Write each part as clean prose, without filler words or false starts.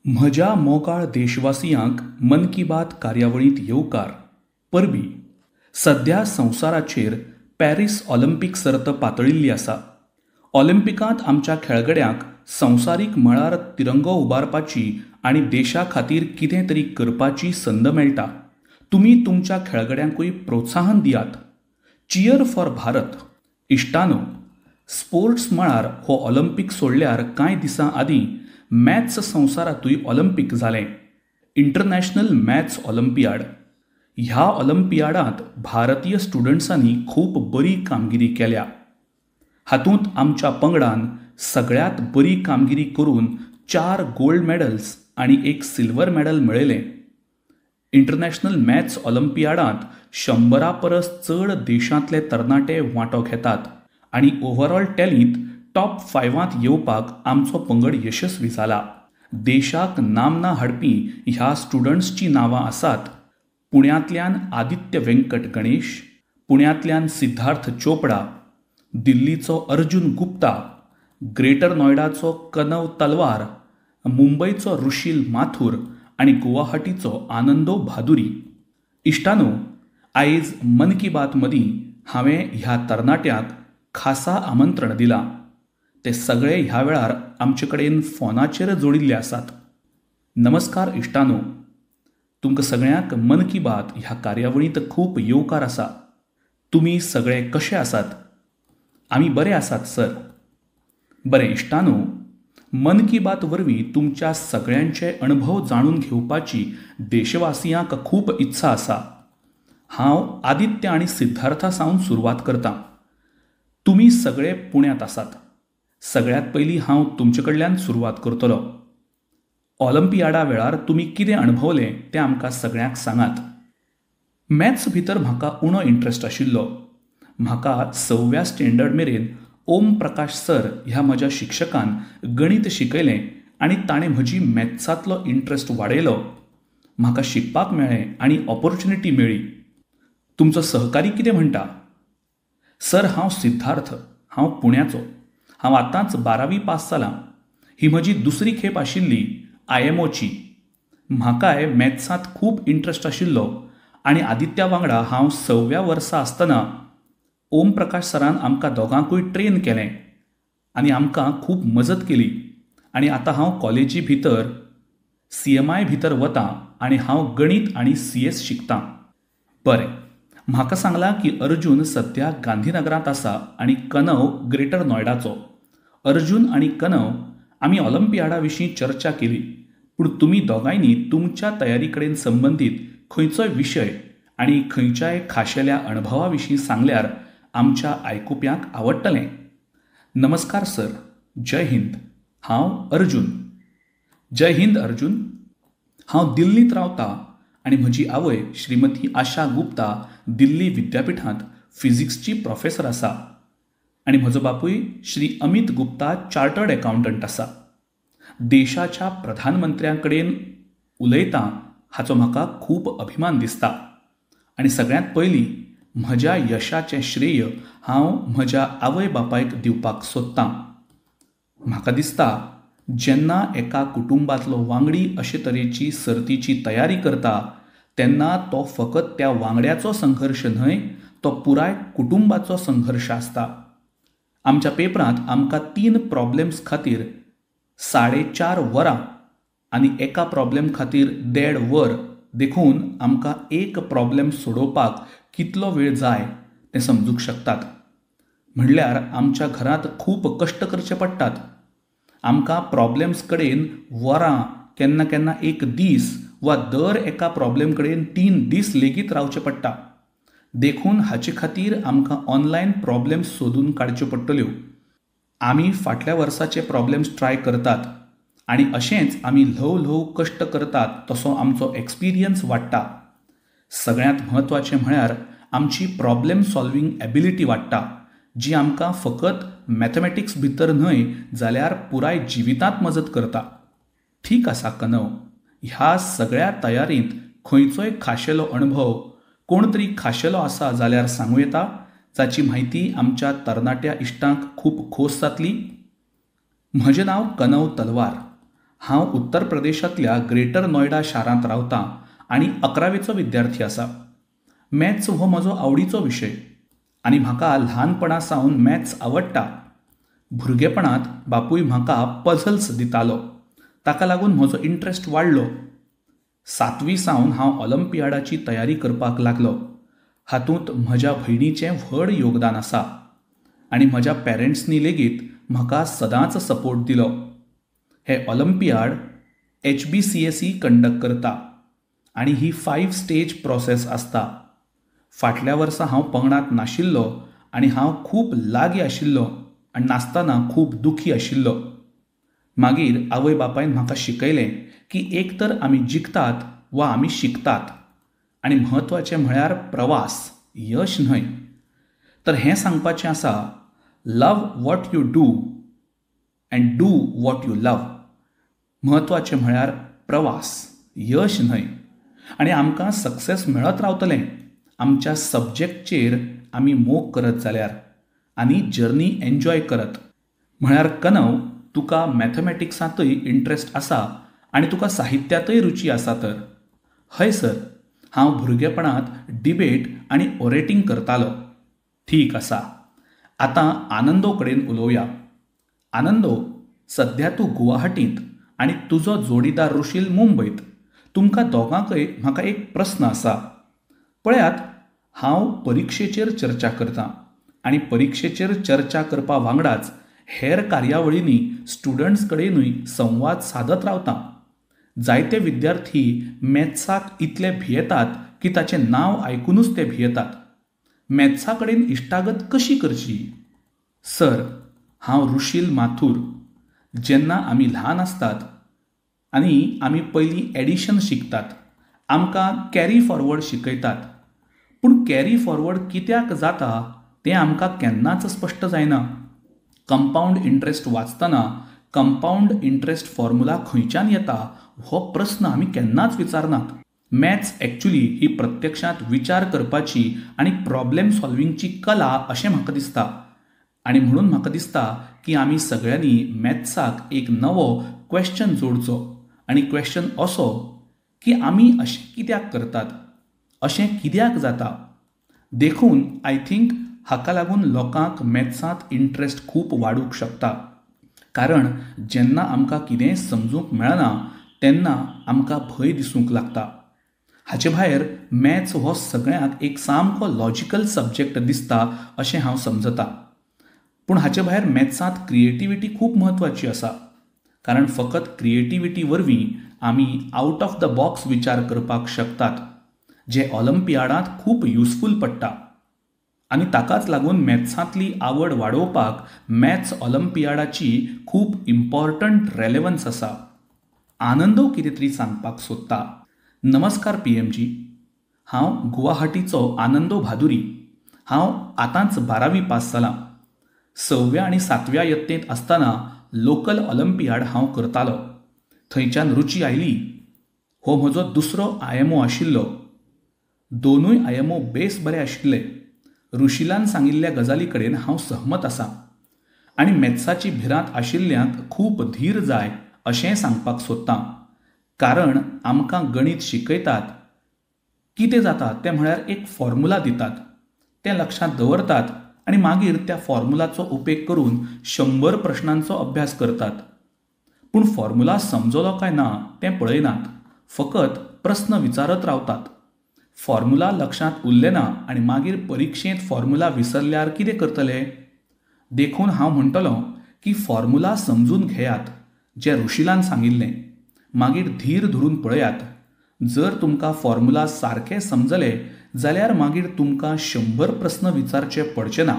म्हज्या मोगाळ देशवासियांक मन की बात कार्यावळींत येवकार. परबीं सध्या संवसाराचेर पॅरीस ऑलिंपिक सर्त पातळिल्ली आसा. ऑलिंपिकांत आमच्या खेळगड्यांक संवसारीक मळार तिरंगो उबारपाची आनी देशा खातीर कितें तरी करपाची संद मेळटा. तुमी तुमच्या खेळगड्यांकूय प्रोत्साहन दियात. Cheer for Bharat. इश्टानो, स्पोर्ट्स मळार हो ऑलिंपिक सोडल्यार कांय दिसां आदीं मॅथ्स संवसारांतूय ऑलिंपिक जालें. International maths Olympiad. ह्या ऑलिंपियाडांत भारतीय स्टुडंट्सांनी खूब बरी कामगिरी केल्या. हातूंत आमच्या पंगडान सगळ्यांत बरी कामगिरी करून 4 गोल्ड मॅडल्स आनी 1 सिल्वर मॅडल मेळयलें. इंटरनॅशनल मॅथ्स ऑलिंपियाडांत 100 परस चड देशांतले तरणाटे वांटो घेतात आनी ओव्हरऑल टॅलींत टॉप 5 येवपाक आमचो पंगड यशस्वी जाला. देशाक नामना हाडपी ह्या स्टुडंट्सची नांवां आसात: पुण्यांतल्यान आदित्य वेंकट गणेश, पुण्यांतल्यान सिद्धार्थ चोपडा, दिल्लीचो अर्जुन गुप्ता, ग्रेटर नोयडाचो कनव तलवार, मुंबयचो रुशील माथुर आनी गुवाहाटीचो आनंदो भादुरी. इश्टानो, आयज मन की बात मदीं हांवें ह्या तरणाट्यांक खासा आमंत्रण दिलां. ते सगळे ह्या वेळार आमचे कडेन फोनाचेर जोडिल्ले आसात. नमस्कार इश्टानो, तुमकां सगळ्यांक मन की बात ह्या कार्यावळींत खूब येवकार आसा. तुमी सगळे कशे आसात? आमी बरे आसात सर. बरें इश्टानो, मन की बात वरवीं तुमच्या सगळ्यांचे अणभव जाणून घेवपाची देशवासियांक खूब इत्सा आसा. हांव आदित्य आनी सिद्धार्था सावन सुरवात करतां. तुमी सगळे पुण्यांत आसात. सगळ्यांत पयलीं हांव तुमचे कडल्यान सुरवात करतलों. ऑलिंपियाडा वेळार तुमी कितें अणभवलें तें आमकां सगळ्यांक सांगात. मॅथ्स भितर म्हाका उणो इंट्रस्ट आशिल्लो. म्हाका 6व्या स्टँडर्ड मेरेन ओम प्रकाश सर ह्या म्हज्या शिक्षकान गणित शिकयलें आनी ताणें म्हजी मॅथ्सांतलो इंट्रस्ट वाडयलो. म्हाका शिकपाक मेळ्ळें आनी ऑपॉर्च्युनिटी मेळ्ळी. तुमचो सहकारी कितें म्हणटा? सर, हांव सिद्धार्थ. हांव पुण्याचो. हांव आतांच 12वी पास जालां. ही म्हजी दुसरी खेप आशिल्ली IMOची. म्हाकाय मॅथ्सांत खूब इंट्रस्ट आशिल्लो आनी आदित्या वांगडा हांव 6व्या वर्सा आसतना ओम प्रकाश सरान आमकां दोगांकूय ट्रेन केलें आनी आमकां खूब मजत केली. आनी आतां हांव कॉलेजी भितर CMI भितर वतां आनी हांव गणित आनी CS शिकतां. बरें, म्हाका सांगलां की अर्जून सद्या गांधीनगरांत आसा आनी कनव ग्रेटर नोयडाचो. अर्जून आनी कनव, आमी ऑलिंपियाडा विशीं चर्चा केली, पूण तुमी दोगांयनी तुमच्या तयारी कडेन संबंदीत खंयचोय विशय आनी खंयच्याय खाशेल्या अणभवा विशीं सांगल्यार आमच्या आयकुप्यांक आवडटलें. नमस्कार सर. जय हिंद. हांव अर्जून. जय हिंद अर्जून. हांव दिल्लींत रावतां आनी म्हजी आवय श्रीमती आशा गुप्ता दिल्ली विद्यापिठांत फिजिक्सची प्रोफेसर आसा आनी म्हजो बापूय श्री अमित गुप्ता चार्टर्ड अकावंटंट आसा. देशाच्या प्रधानमंत्र्यां कडेन उलयतां हाचो म्हाका खूब अभिमान दिसता. आनी सगळ्यांत पयलीं म्हज्या यशाचें श्रेय हांव म्हज्या आवय बापायक दिवपाक सोदतां. म्हाका दिसता जेन्ना एका कुटुंबांतलो वांगडी अशे तरेची सर्तीची तयारी करता तेन्ना तो फकत त्या वांगड्याचो संघर्श न्हय, तो पुराय कुटुंबाचो संघर्श आसता. आमच्या पेपरांत आमकां 3 प्रॉब्लेम्स खातीर 4.5 वरां आनी एका प्रॉब्लेम खातीर 1.5 वर देखून आमकां एक प्रॉब्लेम सोडोवपाक कितलो वेळ जाय तें समजूंक शकतात. म्हणल्यार आमच्या घरांत खूब कश्ट करचे पडटात. आमकां प्रॉब्लेम्स कडेन वरां, केन्ना केन्ना एक दीस वा दर एका प्रॉब्लेम कडेन 3 दीस लेगीत रावचें पडटा. देखून हाचे खातीर आमकां ऑनलायन प्रॉब्लेम्स सोदून काडच्यो पडटल्यो. आमी फाटल्या वर्साचे प्रॉब्लेम्स ट्राय करतात आनी अशेंच आमी ल्हव ल्हव कश्ट करतात तसो आमचो एक्सपिरियन्स वाडटा. सगळ्यांत म्हत्वाचें म्हळ्यार आमची प्रॉब्लेम सॉल्विंग एबिलिटी वाडटा, जी आमकां फकत मॅथमॅटिक्स भितर न्हय जाल्यार पुराय जिवितांत मजत करता. ठीक आसा कनव, ह्या सगळ्या तयारींत खंयचोय खाशेलो अणभव, कोण तरी खाशेलो आसा जाल्यार सांगूं येता, जाची म्हायती आमच्या तरणाट्या इश्टांक खूब खोस जातली. म्हजें नांव कनव तलवार. हांव उत्तर प्रदेशांतल्या ग्रेटर नोयडा शारांत रावतां आनी 11वेचो विद्यार्थी आसा. मॅथ्स हो म्हजो आवडीचो विशय आनी म्हाका ल्हानपणा सावन मॅथ्स आवडटा. भुरगेपणांत बापूय म्हाका पझल्स दितालो, ताका लागून म्हजो इंट्रस्ट वाडलो. 7वी सावन हांव ऑलिंपियाडाची तयारी करपाक लागलो. हातूंत म्हज्या भयणीचें व्हड योगदान आसा आनी म्हज्या पॅरंट्सनी लेगीत म्हाका सदांच सपोर्ट दिलो. हे ऑलिंपियाड HBCSE कंडक्ट करता आनी ही 5 स्टेज प्रोसेस आसता. फाटल्या वर्सा हांव पंगडांत नाशिल्लो आनी हांव खूब लागीं आशिल्लो आनी नासतना खूब दुखी आशिल्लो. मागीर आवय बापायन म्हाका शिकयलें की एक तर आमी जिखतात वा आमी शिकतात आनी म्हत्वाचें म्हळ्यार प्रवास, यश न्हय. तर हें सांगपाचें आसा, love what you do and do what you love. म्हत्वाचें म्हळ्यार प्रवास, यश न्हय. आनी आमकां सक्सेस मेळत रावतलें आमच्या सब्जेक्टचेर आमी मोग करत जाल्यार आनी जर्नी एन्जॉय करत. म्हळ्यार कनव तुका मॅथमॅटिक्सांतय इंट्रस्ट आसा आनी तुका साहित्यातय रुची आसा तर. हय सर, हांव भुरगेपणांत डिबेट आनी ओरेटींग करतालो. ठीक आसा. आतां आनंदो कडेन उलोवया. आनंदो, सध्या तूं गुवाहाटींत आनी तुजो जोडीदार रुशील मुंबयत. तुमकां दोगांकय म्हाका एक प्रस्न आसा. पळयात, हांव परिक्षेचेर चर्चा करतां आनी परिक्षेचेर चर्चा करपा वांगडाच हेर कार्यावळींनी स्टुडंट्स कडेनूय संवाद सादत रावतां. जायते विद्यार्थी मॅथ्साक इतले भियेतात की ताचें नांव आयकूनच ते भियेतात. मॅथ्सा कडेन इश्टागत कशी करची? सर, हांव रुशील माथूर. जेन्ना आमी ल्हान आसतात आनी आमी पयलीं एडिशन शिकतात, आमकां कॅरी फॉरवर्ड शिकयतात. पूण कॅरी फॉरवर्ड कित्याक जाता तें आमकां केन्नाच स्पश्ट जायना. कंपाऊंड इंट्रस्ट वाचतना कंपाऊंड इंट्रस्ट फॉर्म्युला खंयच्यान येता हो प्रस्न आमी केन्नाच विचारनात. मॅथ्स एक्चुली ही प्रत्यक्षांत विचार करपाची आनी प्रॉब्लेम सॉल्विंगची कला अशें म्हाका दिसता. आनी म्हणून म्हाका दिसता की आमी सगळ्यांनी मॅथ्साक एक नवो क्वेश्चन जोडचो आनी क्वेश्चन असो की आमी अशें कित्याक करतात, अशें कित्याक जाता. देखून आय थिंक हाका लागून लोकांक मॅथ्सांत इंट्रस्ट खूब वाडूंक शकता. कारण जेन्ना आमकां कितेंय समजूंक मेळना तेन्ना आमकां भंय दिसूंक लागता. हाचे भायर मॅथ्स हो सगळ्यांक एक सामको लॉजिकल सब्जेक्ट दिसता अशें हांव समजतां. पूण हाचे भायर मॅथ्सांत क्रिएटिविटी खूब म्हत्वाची आसा. कारण फकत क्रिएटिविटी वरवीं आमी आउट ऑफ द बॉक्स विचार करपाक शकतात, जे ऑलिंपियाडांत खूब युजफूल पडटा. आनी ताकाच लागून मॅथ्सांतली आवड वाडोवपाक मॅथ्स ऑलिंपियाडाची खूब इम्पॉर्टंट रेलेवन्स आसा. आनंदो कितें तरी सांगपाक सोदता. नमस्कार PMजी. हांव गुवाहाटीचो आनंदो भादुरी. हांव आतांच 12वी पास जालां. 6व्या आनी 7व्या यत्तेंत आसतना लोकल ऑलिंपियाड हांव करतालो. थंयच्यान रुची आयली. हो म्हजो दुसरो IMO आशिल्लो. दोनूय IMO बेस बरे आशिल्ले. रुशिलान सांगिल्ल्या गजाली कडेन हांव सहमत आसां. आनी मॅथ्साची भिरांत आशिल्ल्यांक खूब धीर जाय अशें सांगपाक सोदतां. कारण आमकां गणित शिकयतात, कितें जाता तें म्हळ्यार एक फॉर्म्युला दितात, तें लक्षांत दवरतात आनी मागीर त्या फॉर्म्युलाचो उपेग करून 100 प्रश्नांचो अभ्यास करतात. पूण फॉर्म्युला समजलो काय ना तें पळयनात, फकत प्रस्न विचारत रावतात. फॉर्म्युला लक्षांत उरलें ना आनी मागीर परिक्षेंत फॉर्म्युला विसरल्यार कितें करतले? देखून हांव म्हणटलों की फॉर्म्युला समजून घेयात, जें रुशिलान सांगिल्लें. मागीर धीर धरून पळयात. जर तुमकां फॉर्म्युला सारके समजले जाल्यार मागीर तुमकां 100 प्रस्न विचारचे पडचे ना.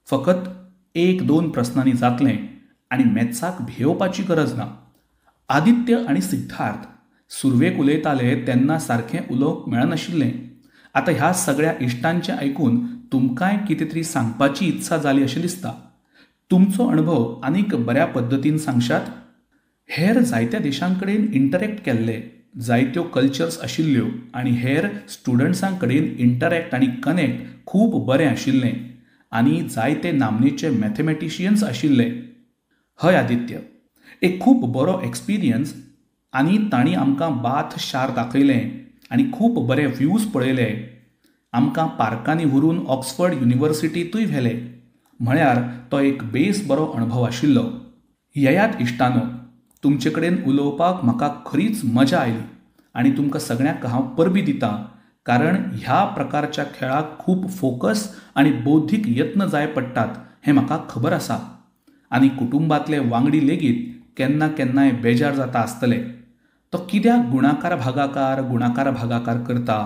फकत 1-2 प्रस्नांनी जातलें आनी मॅथ्साक भियेवपाची गरज ना. आदित्य आनी सिद्धार्थ सुरवेक उलयताले तेन्ना सारकें उलोवंक मेळनाशिल्लें. आतां ह्या सगळ्या इश्टांचें आयकून तुमकांय कितें तरी सांगपाची इत्सा जाली अशें दिसता. तुमचो अणभव आनीक बऱ्या पद्दतीन सांगशात? हेर जायत्या देशांकडेन इंटरॅक्ट केल्ले, जायत्यो कल्चर्स आशिल्ल्यो आनी हेर स्टुडंट्सां कडेन इंटरॅक्ट आनी कनेक्ट खूब बरें आशिल्लें आनी जायते नामनेचे मॅथमॅटिशियन्स आशिल्ले. हय आदित्य, एक खूब बरो एक्सपिरियन्स आनी तांणी आमकां बाथ शार दाखयलें आनी खूब बरे व्ह्यूज पळयले. आमकां पार्कांनी व्हरून ऑक्सफर्ड युनिवर्सिटींतूय व्हेले. म्हळ्यार तो एक बेस बरो अणभव आशिल्लो. येयात इश्टानो, तुमचे कडेन उलोवपाक म्हाका खरीच मजा आयली आनी तुमकां सगळ्यांक हांव परबीं दितां, कारण ह्या प्रकारच्या खेळाक खूब फोकस आनी बौद्धीक यत्न जाय पडटात हें म्हाका खबर आसा. आनी कुटुंबांतले वांगडी लेगीत केन्ना केन्नाय बेजार जाता आसतले. तो कित्याक गुणाकार भागाकार करता.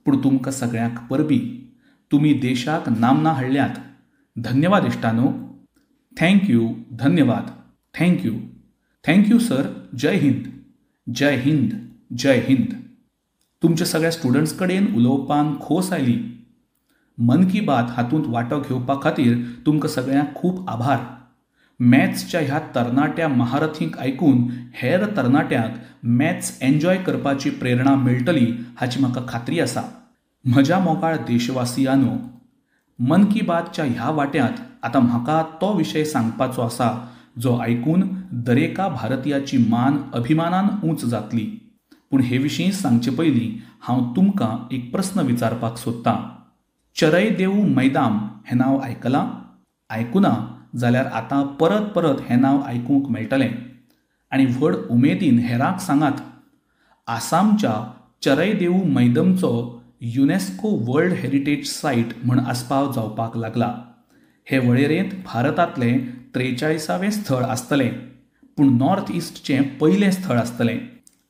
पूण तुमकां सगळ्यांक परबीं. तुमी देशाक नामना हाडल्यात. धन्यवाद इश्टानो. थँक्यू. धन्यवाद. थँक्यू. Thank you sir. जय हिंद. जय हिंद. जय हिंद. तुमच्या सगळ्या स्टुडंट्स कडेन उलोवपान खोस आयली. मन की बात हातूंत वांटो घेवपा खातीर तुमकां सगळ्यांक खूब आभार. मॅथ्सच्या ह्या तरणाट्या महारथींक आयकून हेर तरणाट्यांक मॅथ्स एन्जॉय करपाची प्रेरणा मेळटली हाची म्हाका खात्री आसा. म्हज्या मोगाळ देशवासियांनो, मन की बातच्या ह्या वाट्यांत आतां म्हाका तो विशय सांगपाचो आसा जो आयकून दरेका भारतीयाची मान अभिमानान उंच जातली. पूण हे विशीं सांगचे पयलीं हांव तुमकां एक प्रस्न विचारपाक सोदतां. चरय देऊ मैदाम हें नांव आयकलां? आयकुना जाल्यार आतां परत परत हें नांव आयकूंक मेळटलें. आनी व्हड उमेदीन हेरांक सांगात. आसामच्या चरय देऊ मैदमचो युनेस्को वर्ल्ड हेरिटेज सायट म्हूण आस्पाव जावपाक लागला. हे वळेरेंत भारतांतलें 43वें स्थळ आसतलें, पूण नॉर्थ इस्टचें पयलें स्थळ आसतलें.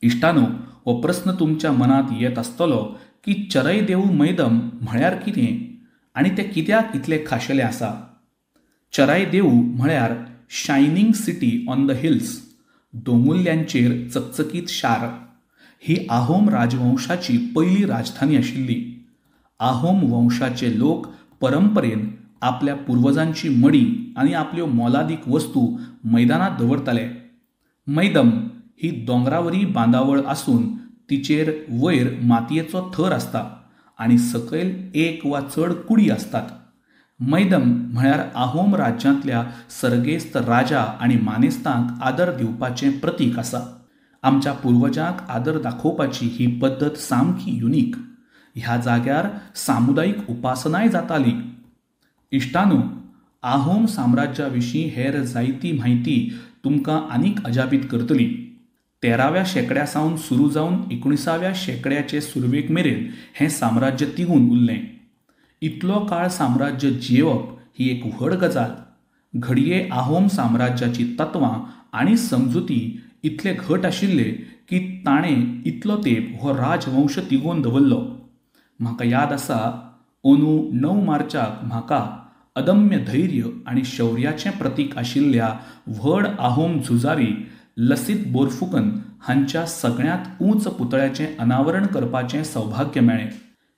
इश्टानो, हो प्रस्न तुमच्या मनांत येत आसतलो की चरय देऊ मैदम म्हळ्यार कितें आनी तें कित्याक इतलें खाशेलें आसा. चराय देऊ म्हळ्यार shining city on the hills, दोंगुल्ल्यांचेर चकचकीत शार. ही आहोम राजवंशाची पयली राजधानी आशिल्ली. आहोम वंशाचे लोक परंपरेन आपल्या पुर्वजांची मडी आनी आपल्यो मोलादीक वस्तू मैदानांत दवरताले. मैदम ही दोंगरावरी बांदावळ आसून तिचेर वयर मातयेचो थर आसता आनी सकयल एक वा चड कुडी आसतात. मैदम म्हळ्यार आहोम राज्यांतल्या सर्गेस्त राजा आनी मानेस्तांक आदर दिवपाचें प्रतीक आसा. आमच्या पुर्वजांक आदर दाखोवपाची ही पद्दत सामकी युनीक. ह्या जाग्यार सामुदायिक उपासनाय जाताली. इश्टानो, आहोम साम्राज्या विशीं हेर जायती म्हायती तुमकां आनीक अजापीत करतली. 13व्या शेंकड्या सावन सुरू जावन 19व्या शेंकड्याचे सुरवेक मेरेन हें साम्राज्य तिगून उरलें. इतलो काळ साम्राज्य जियेवप ही एक व्हड गजाल. घडये आहोम साम्राज्याची तत्वां आनी समजुती इतले घट आशिल्ले की ताणें इतलो तेंप हो राजवंश तिगोवन दवरलो. म्हाका याद आसा, अंदू 9 मार्चाक म्हाका अदम्य धैर्य आनी शौर्याचें प्रतीक आशिल्ल्या व्हड आहोम झुजारी लसीत बोरफुकन हांच्या सगळ्यांत उंच पुतळ्याचें अनावरण करपाचें सौभाग्य मेळ्ळें.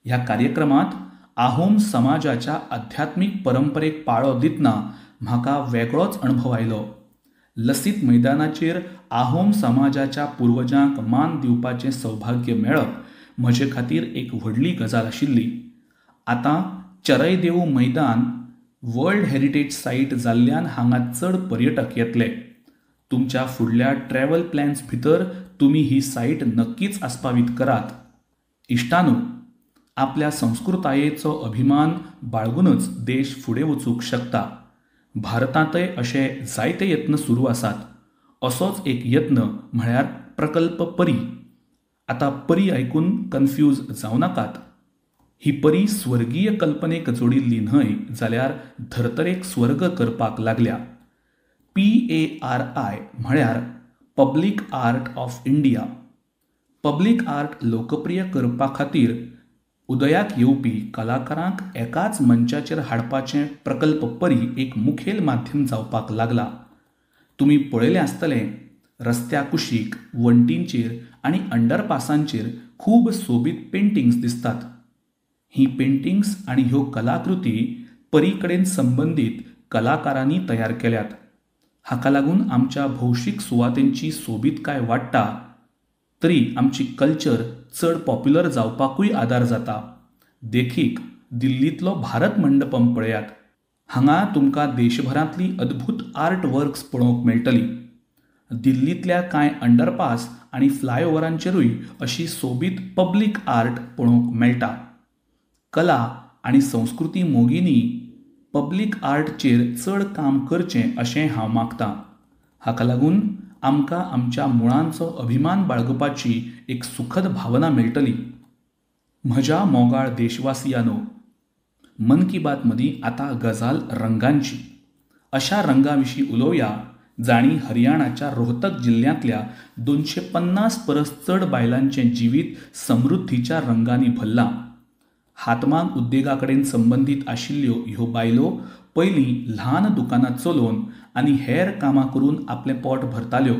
ह्या कार्यक्रमांत आहोम समाजाच्या आध्यात्मीक परंपरेक पाळो दितना म्हाका वेगळोच अणभव आयलो. लसीत मैदानाचेर आहोम समाजाच्या पुर्वजांक मान दिवपाचें सौभाग्य मेळप म्हजे खातीर एक व्हडली गजाल आशिल्ली. आतां चरय देऊ मैदान वर्ल्ड हेरिटेज सायट जाल्ल्यान हांगा चड पर्यटक येतले. तुमच्या फुडल्या ट्रॅव्हल प्लॅन्स भितर तुमी ही सायट नक्कीच आस्पावीत करात. इश्टानो, आपल्या संस्कृतायेचो अभिमान बाळगूनच देश फुडें वचूंक शकता. भारतांतय अशे जायते यत्न सुरू आसात. असोच एक यत्न म्हळ्यार प्रकल्प परी. आतां परी आयकून कन्फ्यूज जावं नाकात. ही परी स्वर्गीय कल्पनेक जोडिल्ली न्हय, जाल्यार धर्तरेक स्वर्ग करपाक लागल्या. PARI म्हळ्यार public art of India. Public art लोकप्रिय करपा खातीर उदयाक येवपी कलाकारांक एकाच मंचाचेर हाडपाचें प्रकल्प परी एक मुखेल माध्यम जावपाक लागला. तुमी पळयलें आसतलें, रस्त्या कुशीक, वण्टींचेर आनी अंडरपासांचेर खूब सोबीत पेंटिंग्स दिसतात. ही पेंटिंग्स आनी ह्यो कलाकृती परी कडेन संबंदीत कलाकारांनी तयार केल्यात. हाका लागून आमच्या भौशीक सुवातेंची सोबीतकाय वाडटा, तरी आमची कल्चर चड पॉप्युलर जावपाकूय आदार जाता. देखीक दिल्लींतलो भारत मंडपम पळयात. हांगा तुमकां देशभरांतली अद्भुत आर्ट वर्क्स पळोवंक मेळटलीं. दिल्लीतल्या कांय अंडरपास आनी फ्लायओव्हरांचेरूय अशी सोबीत पब्लीक आर्ट पळोवंक मेळटा. कला आनी संस्कृती मोगींनी पब्लीक आर्टचेर चड काम करचें अशें हांव मागतां. हाका लागून आमकां आमच्या मुळांचो अभिमान बाळगपाची एक सुखद भावना मेळटली. म्हज्या मोगाळ देशवासियांनो, मन की बात मदीं आतां गजाल रंगांची. अशा रंगां विशीं उलोवया जांणी हरियाणाच्या रोहतक जिल्ल्यांतल्या 250 परस चड बायलांचें जिवीत समृद्धीच्या रंगांनी भरलां. हातमाग उद्देगा कडेन संबंदीत आशिल्ल्यो ह्यो बायलो पयलीं ल्हान दुकानां चलोवन आनी हेर कामां करून आपलें पोट भरताल्यो.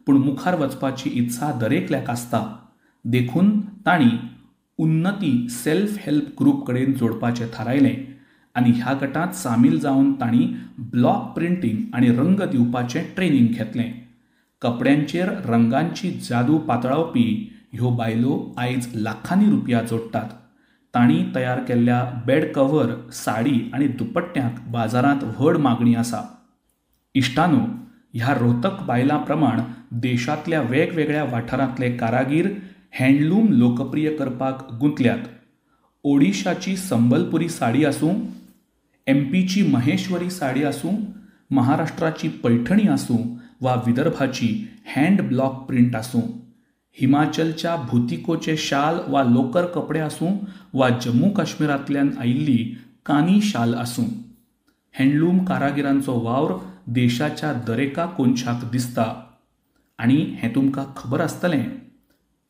पूण मुखार वचपाची इत्सा दरेकल्याक आसता. देखून तांणी उन्नती सेल्फ हेल्प ग्रूप कडेन जोडपाचें थारायलें आनी ह्या गटांत सामील जावन तांणी ब्लॉक प्रिंटींग आनी रंग दिवपाचें ट्रेनिंग घेतलें. कपड्यांचेर रंगांची जादू पातळावपी ह्यो बायलो आयज लाखांनी रुपया जोडटात. तांणी तयार केल्ल्या बेड कव्हर, साडी आनी दुपट्ट्यांक बाजारांत व्हड मागणी आसा. इश्टानो, ह्या रोहतक बायलां प्रमाण देशांतल्या वेगवेगळ्या वाठारांतले कारागीर हँडलूम लोकप्रिय करपाक गुंतल्यात. ओडिशाची संबलपुरी साडी आसूं, एमपीची महेश्वरी साडी आसूं, महाराष्ट्राची पैठणी आसूं वा विदर्भाची हँड ब्लॉक प्रिंट आसूं, हिमाचलच्या भुतिकोचे शाल वा लोकर कपडे आसूं वा जम्मू काश्मीरांतल्यान आयिल्ली कानी शाल आसूं, हँडलूम कारागिरांचो वावर देशाच्या दरेका कोनशाक दिसता. आनी हें तुमकां खबर आसतलें,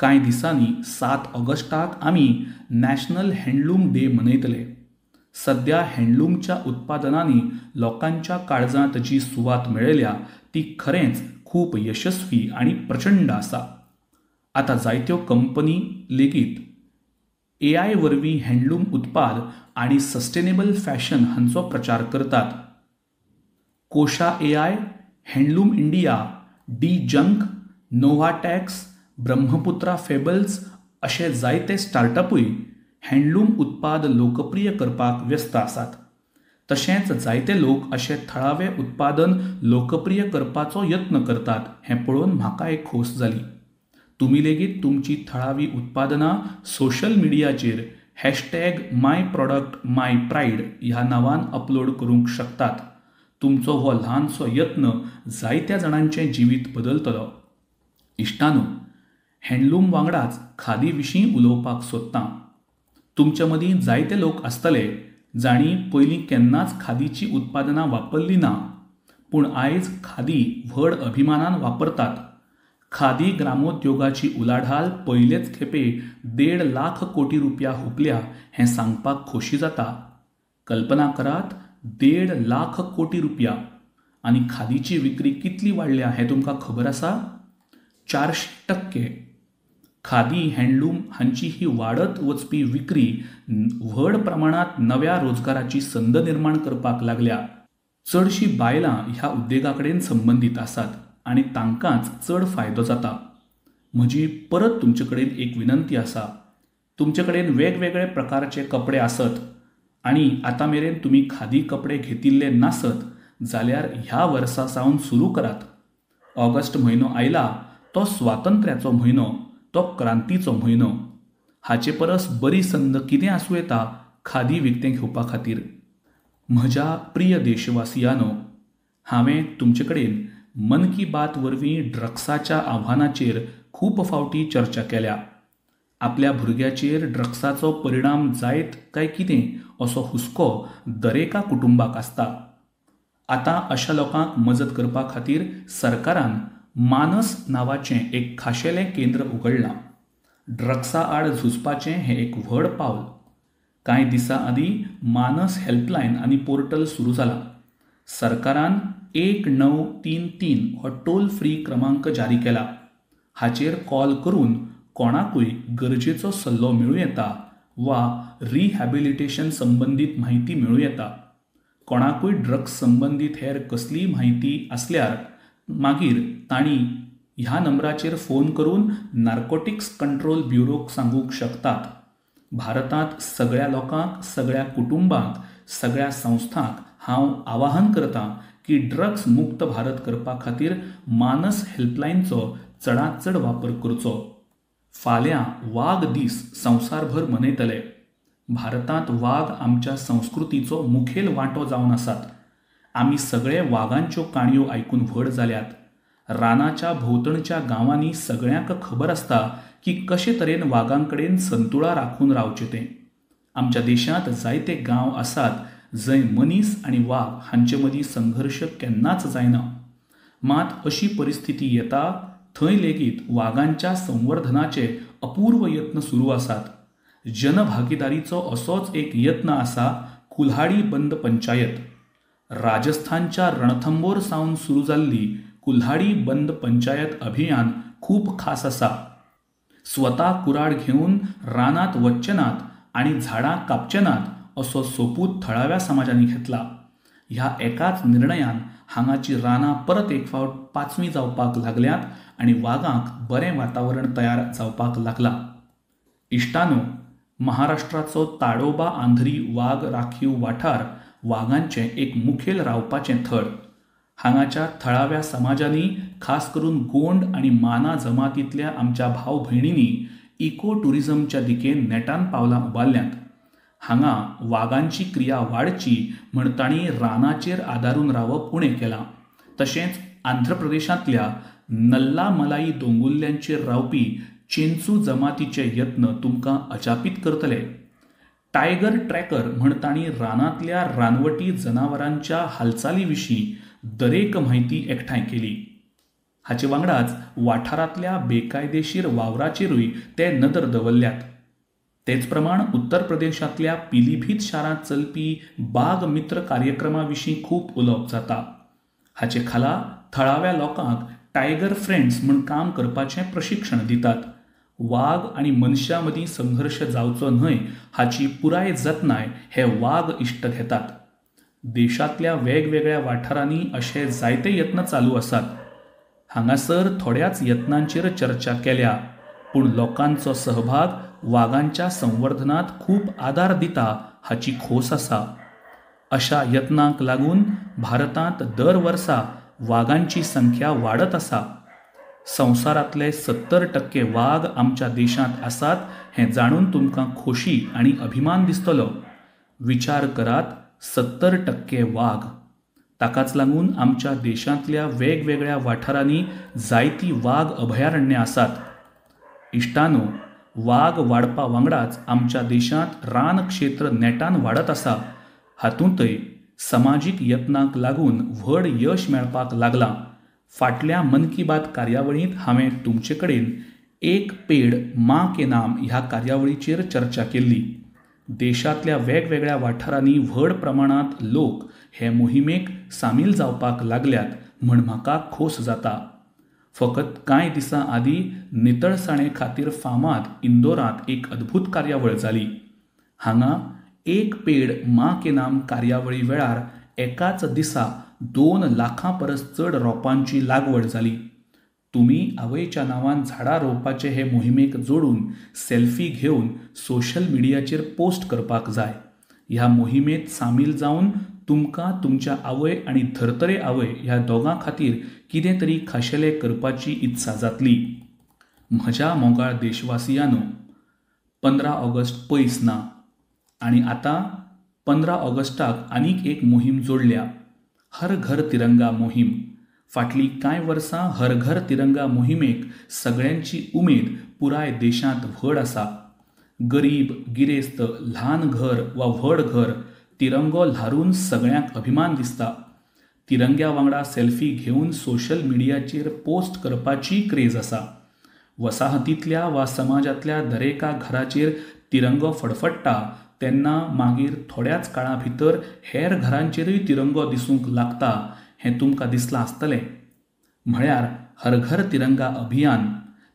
कांय दिसांनी 7 ऑगस्टाक आमी नॅशनल हँडलूम डे मनयतले. सध्या हँडलूमच्या उत्पादनांनी लोकांच्या काळजांत जी सुवात मेळयल्या ती खरेंच खूब यशस्वी आनी प्रचंड आसा. आतां जायत्यो कंपनी लेगीत AI वरवीं हँडलूम उत्पाद आनी सस्टेनेबल फॅशन हांचो प्रचार करतात. Kosha AI, handloom India, dejunk, Novatax, Brahmaputra fables अशे जायते स्टार्टअपूय हँडलूम उत्पाद लोकप्रिय करपाक व्यस्त आसात. तशेंच जायते लोक अशें थळावें उत्पादन लोकप्रिय करपाचो यत्न करतात हें पळोवन म्हाका एक खोस जाली. तुमी लेगीत तुमची थळावीं उत्पादनां सोशल मिडियाचेर #myproductmypride ह्या नांवान अपलोड करूंक शकतात. तुमचो हो ल्हानसो यत्न जायत्या जाणांचें जिवीत बदलतलो. इश्टानो, हँडलूम वांगडाच खादी विशीं उलोवपाक सोदतां. तुमचे मदीं जायते लोक आसतले जांणी पयलीं केन्नाच खादीची उत्पादनां वापरलीं ना, पूण आयज खादी व्हड अभिमानान वापरतात. खादी ग्रामोद्योगाची उलाढाल पयलेच खेपे 1.5 लाख कोटी रुपया हुंपल्या हें सांगपाक खोशी जाता. कल्पना करात, 1.5 लाख कोटी रुपया. आनी खादीची विक्री कितली वाडल्या हें तुमकां खबर आसा? 400%. खादी, हँडलूम हांची ही वाडत वचपी विक्री व्हड प्रमाणांत नव्या रोजगाराची संद निर्माण करपाक लागल्या. चडशीं बायलां ह्या उद्देगा कडेन संबंदीत आसात आनी तांकांच चड फायदो जाता. म्हजी परत तुमचे कडेन एक विनंती आसा. तुमचे कडेन वेगवेगळे प्रकारचे कपडे आसत आनी आतां मेरेन तुमी खादी कपडे घेतिल्ले नासत जाल्यार ह्या वर्सा सावन सुरू करात. ऑगस्ट म्हयनो आयला तो स्वातंत्र्याचो म्हयनो, तो क्रांतीचो म्हयनो. हाचे परस बरी संद कितें आसूं येता खादी विकतें घेवपा खातीर. म्हज्या प्रिय देशवासियांनो, हांवें तुमचे कडेन मन की बात वरवीं ड्रग्साच्या आव्हानाचेर खूब फावटी चर्चा केल्या. आपल्या भुरग्याचेर ड्रग्साचो परिणाम जायत काय कितें असो हुस्को दरेका कुटुंबाक आसता. आतां अशा लोकांक मजत करपा खातीर सरकारान मानस नांवाचें एक खाशेलें केंद्र उगडलां. ड्रग्सा आड झुजपाचें हें एक व्हड पावल. कांय दिसां आदीं मानस हेल्पलायन आनी पोर्टल सुरू जालां. सरकारान 1933 हो टोल फ्री क्रमांक जारी केला. हाचेर कॉल करून कोणाकूय गरजेचो सल्लो मेळूं येता वा रिहॅबिलिटेशन संबंदीत म्हायती मेळूं येता. कोणाकूय ड्रग्स संबंदीत हेर कसलीय म्हायती आसल्यार मागीर तांणी ह्या नंबराचेर फोन करून नार्कोटिक्स कंट्रोल ब्युरोक सांगूंक शकतात. भारतांत सगळ्या लोकांक, सगळ्या कुटुंबांक, सगळ्या संस्थांक हांव आवाहन करतां की ड्रग्स मुक्त भारत करपा खातीर मानस हेल्पलायनचो चडांत चड वापर करचो. फाल्यां वाघ दीस संवसारभर मनयतले. भारतांत वाघ आमच्या संस्कृतीचो मुखेल वांटो जावन आसात. आमी सगळे वाघांच्यो काणयो आयकून व्हड जाल्यात. रानाच्या भोंवतणच्या गांवांनी सगळ्यांक खबर आसता की कशे तरेन वाघां कडेन संतुळा राखून रावचें तें. आमच्या देशांत जायते गांव आसात जंय मनीस आनी वाघ हांचे मदीं संघर्श केन्नाच जायना. मात अशी परिस्थिती येता थंय लेगीत वाघांच्या संवर्धनाचे अपूर्व यत्न सुरू आसात. जनभागीदारीचो असोच एक यत्न आसा कुल्हाडी बंद पंचायत. राजस्थानच्या रणथंबोर सावन सुरू जाल्ली कुल्हाडी बंद पंचायत अभियान खूब खास आसा. स्वता कुराड घेवन रानांत वच्चे नात आनी झाडां कापचे नात असो सोपूत थळाव्या समाजांनी घेतला. ह्या एकाच निर्णयान हांगाची रानां परत एक फावट पाचवी जावपाक लागल्यात आनी वाघांक बरें वातावरण तयार जावपाक लागलां. इश्टानो, महाराष्ट्राचो ताडोबा आंध्री वाघ राखीव वाठार वाघांचें एक मुखेल रावपाचें थळ. हांगाच्या थळाव्या समाजांनी, खास करून गोंड आनी माना जमातींतल्या आमच्या भाव भयणींनी इको टुरिझमच्या दिकेन नेटान पावलां उबारल्यांत. हांगा वाघांची क्रिया वाडची म्हण तांणी रानाचेर आदारून रावप उणें केलां. तशेंच आंध्र प्रदेशांतल्या नल्लामलाई दोंगुल्ल्यांचेर रावपी चेंचू जमातीचे यत्न तुमकां अजापीत करतले. टायगर ट्रॅकर म्हण तांणी रानांतल्या रानवटी जनावरांच्या हालचाली विशीं दरेक म्हायती एकठांय केली. हाचे वांगडाच वाठारांतल्या बेकायदेशीर वावराचेरूय ते नदर दवरल्यात. तेच प्रमाण उत्तर प्रदेशांतल्या पिलीभीत शारांत चलपी बाग मित्र कार्यक्रमा विशीं खूब उलोवप जाता. हाचे खाला थळाव्या लोकांक टायगर फ्रेंड्स म्हूण काम करपाचें प्रशिक्षण दितात. वाघ आनी मनशां मदीं संघर्श जावचो न्हय हाची पुराय जतनाय हे वाघ इश्ट घेतात. देशांतल्या वेगवेगळ्या वाठारांनी अशे जायते यत्न चालू आसात. हांगासर थोड्याच यत्नांचेर चर्चा केल्या, पूण लोकांचो सहभाग वाघांच्या संवर्धनांत खूब आदार दिता हाची खोस आसा. अशा यत्नांक लागून भारतांत दर वर्सा वाघांची संख्या वाडत आसा. संवसारांतले 70% वाघ आमच्या देशांत आसात हें जाणून तुमकां खोशी आनी अभिमान दिसतलो. विचार करात, 70% वाघ. ताकाच लागून आमच्या देशांतल्या वेगवेगळ्या वाठारांनी जायतीं वाघ अभयारण्यां आसात. इश्टानो, वाघ वाडपा वांगडाच आमच्या देशांत रान क्षेत्र नेटान वाडत आसा. हातूंतय समाजीक यत्नांक लागून व्हड यश मेळपाक लागलां. फाटल्या मन की बात कार्यावळींत हांवें तुमचे कडेन एक पेड माँ के नाम ह्या कार्यावळीचेर चर्चा केल्ली. देशांतल्या वेगवेगळ्या वाठारांनी व्हड प्रमाणांत लोक हे मोहिमेक सामील जावपाक लागल्यात म्हण म्हाका खोस जाता. फकत कांय दिसां आदीं नितळसाणे खातीर फामाद इंदोरांत एक अद्भुत कार्यावळ जाली. हांगा एक पेड माँ के नाम कार्यावळी वेळार एकाच दिसा 2 लाखां परस चड रोपांची लागवड जाली. तुमी आवयच्या नांवान झाडां रोवपाचे हे मोहिमेक जोडून सेल्फी घेवन सोशल मिडियाचेर पोस्ट करपाक जाय. ह्या मोहिमेंत सामील जावन तुमकां तुमच्या आवय आनी धर्तरे आवय ह्या दोगां खातीर कितें तरी खाशेलें करपाची इत्सा जातली. म्हज्या मोगाळ देशवासियांनो, 15 ऑगस्ट पयस ना आनी आतां 15 ऑगस्टाक आनीक एक मोहीम जोडल्या, हर घर तिरंगा मोहीम. फाटलीं कांय वर्सां हर घर तिरंगा मोहिमेक सगळ्यांची उमेद पुराय देशांत व्हड आसा. गरीब, गिरेस्त, ल्हान घर वा व्हड घर तिरंगो ल्हारून सगळ्यांक अभिमान दिसता. तिरंग्या वांगडा सेल्फी घेवन सोशल मिडियाचेर पोस्ट करपाची क्रेज आसा. वसाहतींतल्या वा समाजांतल्या दरेका घराचेर तिरंगो फडफडटा तेन्ना मागीर थोड्याच काळा भितर हेर घरांचेरूय तिरंगो दिसूंक लागता हें तुमकां दिसलां आसतलें. म्हळ्यार हर घर तिरंगा अभियान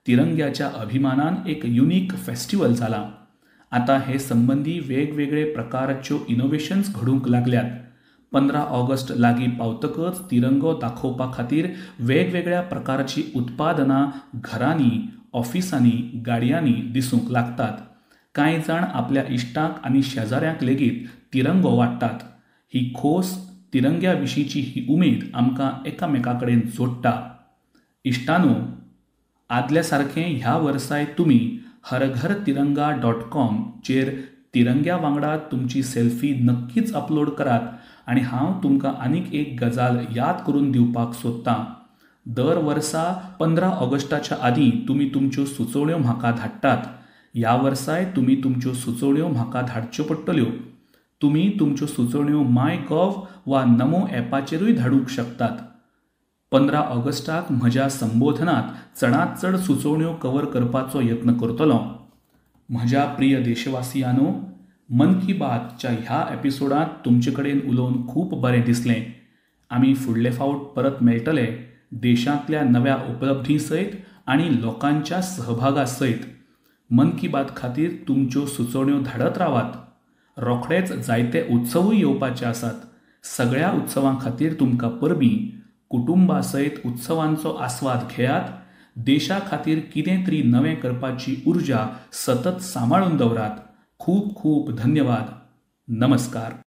तिरंग्याच्या अभिमानान एक युनिक फेस्टिवल जाला. आतां हे संबंदी वेगवेगळे प्रकारच्यो इनोव्हेशन्स घडूंक लागल्यात. 15 ऑगस्ट लागीं पावतकच तिरंगो दाखोवपा खातीर वेगवेगळ्या प्रकारची उत्पादनां घरांनी, ऑफिसांनी, गाडयांनी दिसूंक लागतात. कांय जाण आपल्या इश्टांक आनी शेजाऱ्यांक लेगीत तिरंगो वाडटात. ही खोस तिरंग्या विशींची ही उमेद आमकां एकामेकाकडेन जोडटा. इश्टानो, आदल्या सारकें ह्या वर्साय तुमी हरघरतिरंगा.com चेर तिरंग्या वांगडा तुमची सेल्फी नक्कीच अपलोड करात आनी हांव तुमकां आनीक एक गजाल याद करून दिवपाक सोदतां. दर वर्सा 15 ऑगस्टाच्या आदीं तुमी तुमच्यो सुचोवण्यो म्हाका धाडटात. ह्या वर्साय तुमी तुमच्यो सुचोवण्यो म्हाका धाडच्यो पडटल्यो. तुमी तुमच्यो सुचोवण्यो MyGov वा नमो ॲपाचेरूय धाडूंक शकतात. 15 ऑगस्टाक म्हज्या संबोधनांत चडांत चड सुचोवण्यो कव्हर करपाचो यत्न करतलों. म्हज्या प्रिय देशवासियांनो, मन की बातच्या ह्या एपिसोडांत तुमचे कडेन उलोवन खूब बरें दिसलें. आमी फुडले फावट परत मेळटले देशांतल्या नव्या उपलब्धी सयत आनी लोकांच्या सहभागा सयत. मन की बात खातीर तुमच्यो सुचोवण्यो धाडत रावात. रोखडेच जायते उत्सवूय येवपाचे आसात. सगळ्या उत्सवां खातीर तुमकां परबीं. कुटुंबा सयत उत्सवांचो आस्वाद घेयात. देशा खातीर कितें तरी नवें करपाची उर्जा सतत सांबाळून दवरात. खूब खूब धन्यवाद. नमस्कार.